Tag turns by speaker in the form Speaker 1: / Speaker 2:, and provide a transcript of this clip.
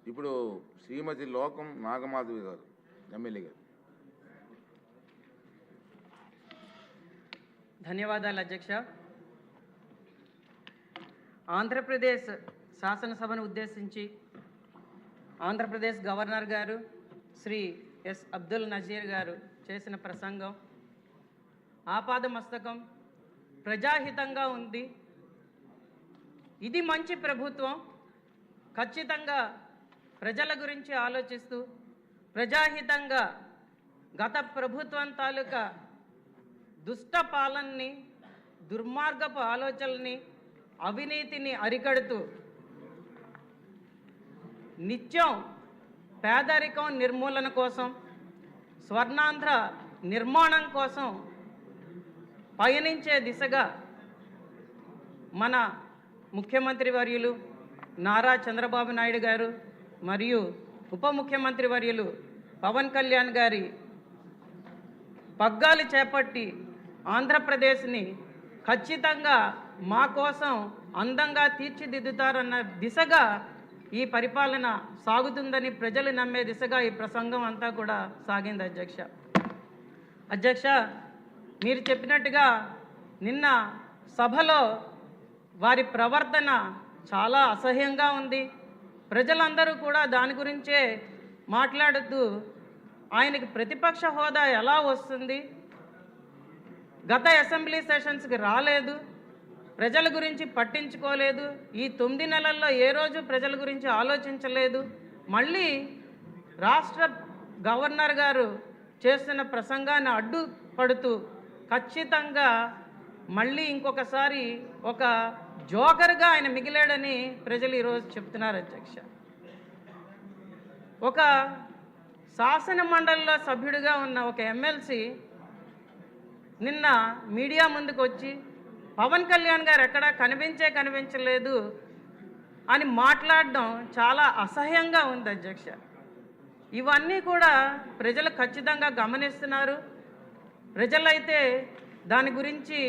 Speaker 1: ఇప్పుడు శ్రీమతి లోకం నాగమాధవి గారు ఎమ్మెల్యే గారు.
Speaker 2: ధన్యవాదాలు అధ్యక్ష. ఆంధ్రప్రదేశ్ శాసనసభను ఉద్దేశించి ఆంధ్రప్రదేశ్ గవర్నర్ గారు శ్రీ ఎస్ అబ్దుల్ నజీర్ గారు చేసిన ప్రసంగం ఆపాదమస్తకం, ప్రజాహితంగా ఉంది. ఇది మంచి ప్రభుత్వం, ఖచ్చితంగా ప్రజల గురించి ఆలోచిస్తూ ప్రజాహితంగా గత ప్రభుత్వం తాలూకా దుష్ట పాలనని, దుర్మార్గపు ఆలోచనల్ని, అవినీతిని అరికడుతూ నిత్యం పేదరికం నిర్మూలన కోసం, స్వర్ణాంధ్ర నిర్మాణం కోసం పయనించే దిశగా మన ముఖ్యమంత్రి వర్యులు నారా చంద్రబాబు నాయుడు గారు మరియు ఉప ముఖ్యమంత్రి వర్యులు పవన్ కళ్యాణ్ గారి పగ్గాలు చేపట్టి ఆంధ్రప్రదేశ్ని ఖచ్చితంగా మా కోసం అందంగా తీర్చిదిద్దుతారన్న దిశగా ఈ పరిపాలన సాగుతుందని ప్రజలు నమ్మే దిశగా ఈ ప్రసంగం అంతా కూడా సాగింది అధ్యక్ష. మీరు చెప్పినట్టుగా నిన్న సభలో వారి ప్రవర్తన చాలా అసహ్యంగా ఉంది. ప్రజలందరూ కూడా దాని గురించే మాట్లాడుతూ ఆయనకి ప్రతిపక్ష హోదా ఎలా వస్తుంది, గత అసెంబ్లీ సెషన్స్కి రాలేదు, ప్రజల గురించి పట్టించుకోలేదు, ఈ 9 నెలల్లో ఏ రోజు ప్రజల గురించి ఆలోచించలేదు, మళ్ళీ రాష్ట్ర గవర్నర్ గారు చేస్తున్న ప్రసంగాన్ని అడ్డుపడుతూ ఖచ్చితంగా మళ్ళీ ఇంకొకసారి ఒక జోకర్గా ఆయన మిగిలాడని ప్రజలు ఈరోజు చెప్తున్నారు అధ్యక్ష. ఒక శాసన మండలిలో సభ్యుడిగా ఉన్న ఒక ఎమ్మెల్సీ నిన్న మీడియా ముందుకు వచ్చి పవన్ కళ్యాణ్ గారు ఎక్కడా కనిపించలేదు అని మాట్లాడడం చాలా అసహ్యంగా ఉంది అధ్యక్ష. ఇవన్నీ కూడా ప్రజలు ఖచ్చితంగా గమనిస్తున్నారు. ప్రజలైతే దాని గురించి